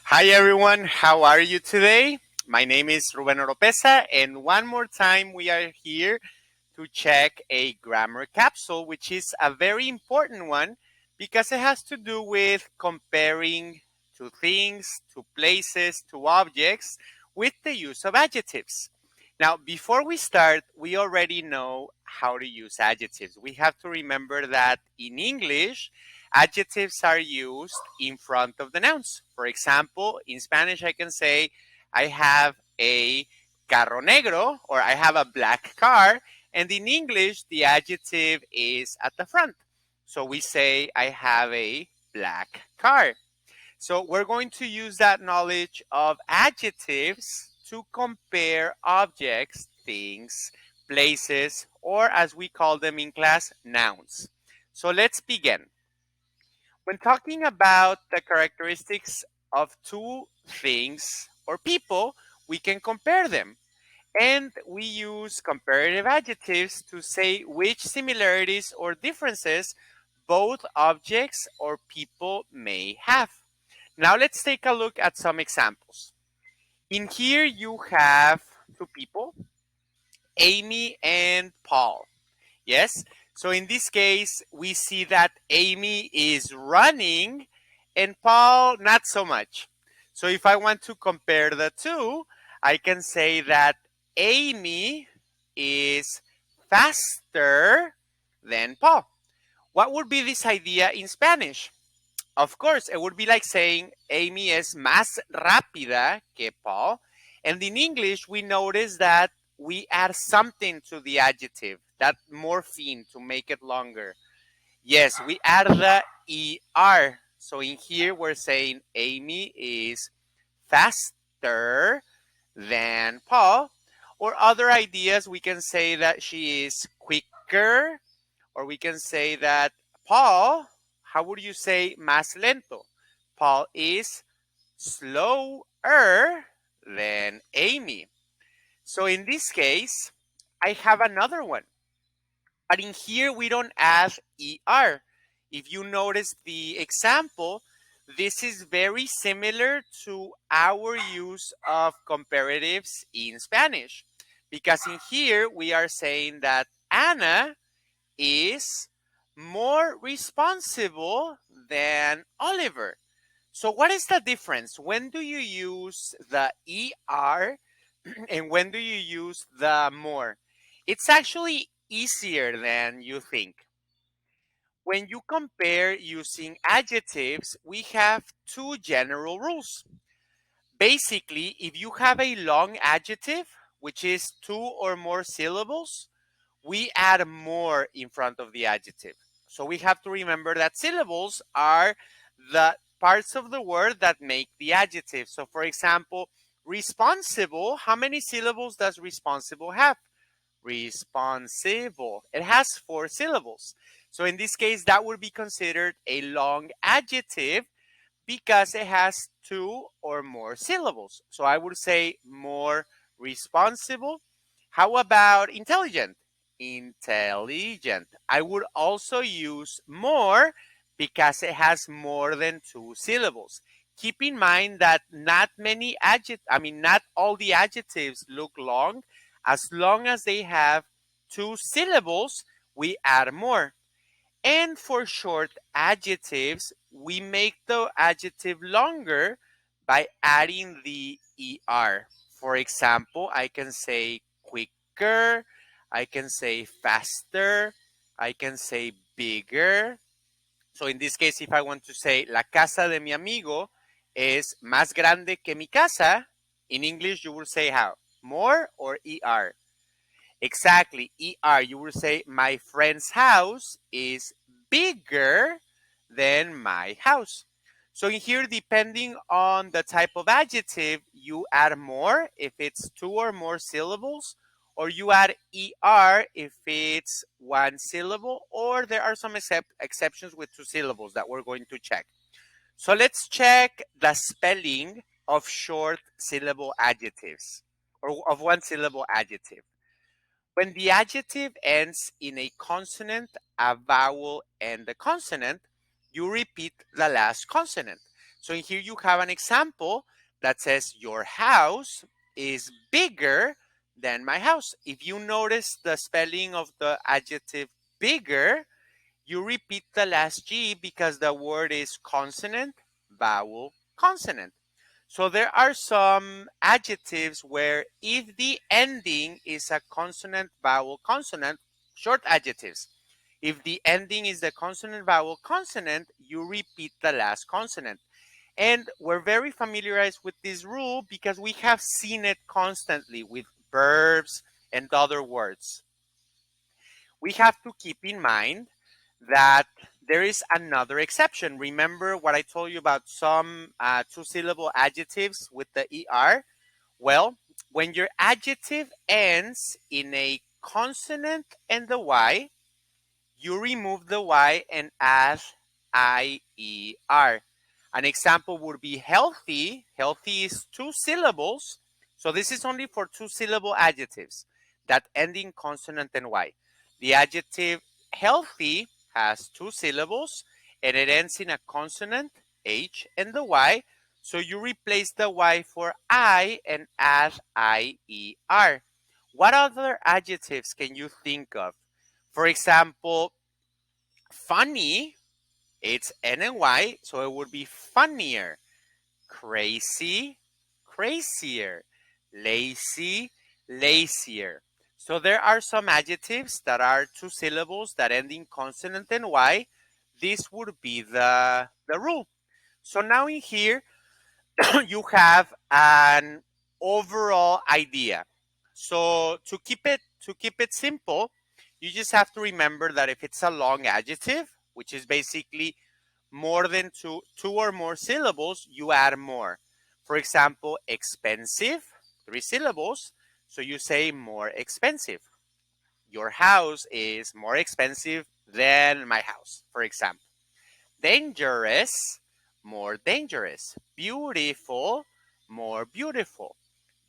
Hi everyone, how are you today? My name is Ruben Oropesa, and one more time we are here to check a grammar capsule, which is a very important one because it has to do with comparing to things, to places, to objects with the use of adjectives. Now, before we start, we already know how to use adjectives. We have to remember that in English, adjectives are used in front of the nouns. For example, in Spanish, I can say, I have a carro negro, or I have a black car. And in English, the adjective is at the front. So we say, I have a black car. So we're going to use that knowledge of adjectives to compare objects, things, places, or as we call them in class, nouns. So let's begin. When talking about the characteristics of two things or people, we can compare them. And we use comparative adjectives to say which similarities or differences both objects or people may have. Now let's take a look at some examples. In here you have two people, Amy and Paul. Yes? So in this case, we see that Amy is running and Paul not so much. So if I want to compare the two, I can say that Amy is faster than Paul. What would be this idea in Spanish? Of course, it would be like saying Amy es más rápida que Paul. And in English, we notice that we add something to the adjective, that morpheme to make it longer. Yes, we add the ER. So in here, we're saying Amy is faster than Paul. Or other ideas, we can say that she is quicker, or we can say that Paul, how would you say más lento? Paul is slower than Amy. So in this case, I have another one. But in here, we don't add ER. If you notice the example, this is very similar to our use of comparatives in Spanish. Because in here, we are saying that Anna is more responsible than Oliver. So what is the difference? When do you use the ER and when do you use the more? It's actually easier than you think. When you compare using adjectives, we have two general rules. Basically, if you have a long adjective, which is two or more syllables, we add more in front of the adjective. So we have to remember that syllables are the parts of the word that make the adjective. So for example, responsible, how many syllables does responsible have? Responsible. It has 4 syllables. So in this case, that would be considered a long adjective because it has 2 or more syllables. So I would say more responsible. How about intelligent? Intelligent. I would also use more because it has more than 2 syllables. Keep in mind that not all the adjectives look long. As long as they have 2 syllables, we add more. And for short adjectives, we make the adjective longer by adding the ER. For example, I can say quicker, I can say faster, I can say bigger. So in this case, if I want to say la casa de mi amigo es más grande que mi casa, in English you will say how? More or ER? Exactly, ER. You will say, my friend's house is bigger than my house. So in here, depending on the type of adjective, you add more if it's 2 or more syllables, or you add ER if it's 1 syllable, or there are some exceptions with 2 syllables that we're going to check. So let's check the spelling of short syllable adjectives, or of 1 syllable adjective. When the adjective ends in a consonant, a vowel, and a consonant, you repeat the last consonant. So in here you have an example that says your house is bigger than my house. If you notice the spelling of the adjective bigger, you repeat the last G because the word is consonant, vowel, consonant. So there are some adjectives where if the ending is a consonant, vowel, consonant, short adjectives. If the ending is the consonant, vowel, consonant, you repeat the last consonant. And we're very familiarized with this rule because we have seen it constantly with verbs and other words. We have to keep in mind that there is another exception. Remember what I told you about some two-syllable adjectives with the ER? Well, when your adjective ends in a consonant and the Y, you remove the Y and add IER. An example would be healthy. Healthy is two syllables. So this is only for two-syllable adjectives that end in consonant and Y. The adjective healthy has two syllables and it ends in a consonant, H, and the Y. So you replace the Y for I and add IER. What other adjectives can you think of? For example, funny, it's N and Y, so it would be funnier. Crazy, crazier. Lazy, lazier. So there are some adjectives that are two syllables that end in consonant and Y. This would be the rule. So now in here, you have an overall idea. So to keep it simple, you just have to remember that if it's a long adjective, which is basically more than two or more syllables, you add more. For example, expensive, three syllables, so you say more expensive. Your house is more expensive than my house, for example. Dangerous, more dangerous. Beautiful, more beautiful.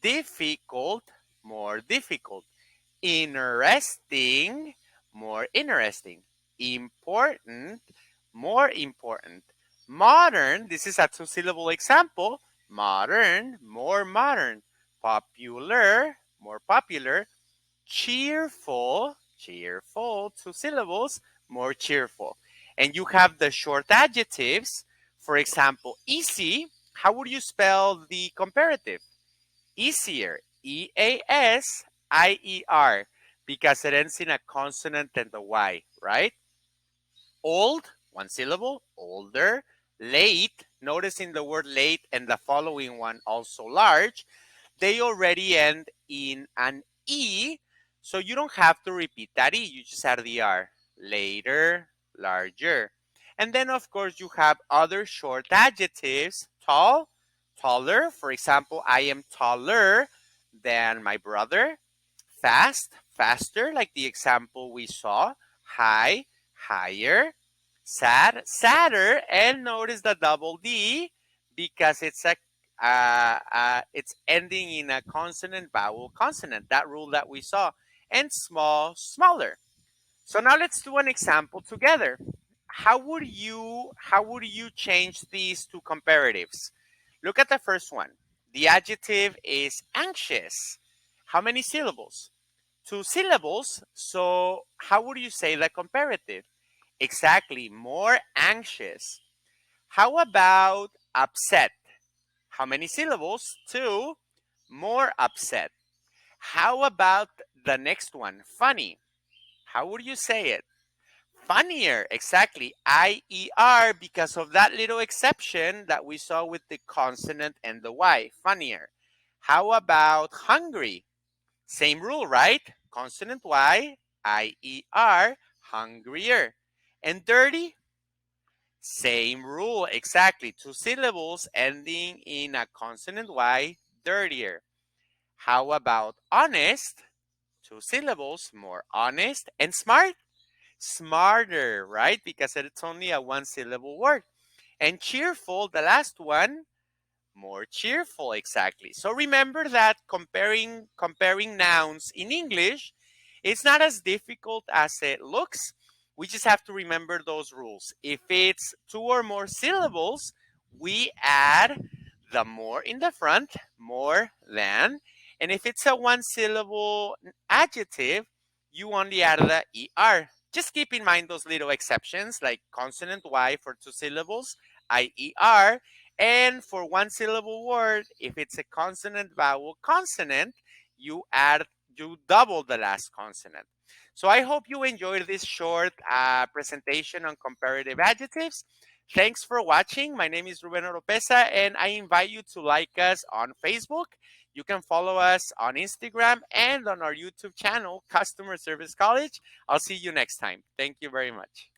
Difficult, more difficult. Interesting, more interesting. Important, more important. Modern, this is a two-syllable example. Modern, more modern. Popular, more popular. Cheerful, cheerful, two syllables, more cheerful. And you have the short adjectives. For example, easy. How would you spell the comparative? Easier, EASIER, because it ends in a consonant and the Y, right? Old, one syllable, older. Late, noticing the word late and the following one also large, they already end in an E, so you don't have to repeat that E, you just add the R. Later, larger. And then, of course, you have other short adjectives. Tall, taller. For example, I am taller than my brother. Fast, faster, like the example we saw. High, higher. Sad, sadder. And notice the double D because it's ending in a consonant, vowel, consonant. That rule that we saw. And small, smaller. So now let's do an example together. How would you change these to comparatives? Look at the first one. The adjective is anxious. How many syllables? Two syllables. So how would you say the comparative? Exactly, more anxious. How about upset? How many syllables? Two. More upset. How about the next one? Funny. How would you say it? Funnier. Exactly. IER because of that little exception that we saw with the consonant and the Y. Funnier. How about hungry? Same rule, right? Consonant Y, IER, hungrier. And dirty? Same rule, exactly. Two syllables ending in a consonant Y, dirtier. How about honest? Two syllables, more honest. And smart? Smarter, right? Because it's only a one syllable word. And cheerful, the last one, more cheerful, exactly. So remember that comparing nouns in English, it's not as difficult as it looks. We just have to remember those rules. If it's two or more syllables, we add the more in the front, more than. And if it's a one syllable adjective, you only add the ER. Just keep in mind those little exceptions like consonant Y for two syllables, IER. And for one syllable word, if it's a consonant vowel consonant, you double the last consonant. So I hope you enjoyed this short presentation on comparative adjectives. Thanks for watching. My name is Ruben Oropesa, and I invite you to like us on Facebook. You can follow us on Instagram and on our YouTube channel, Customer Service College. I'll see you next time. Thank you very much.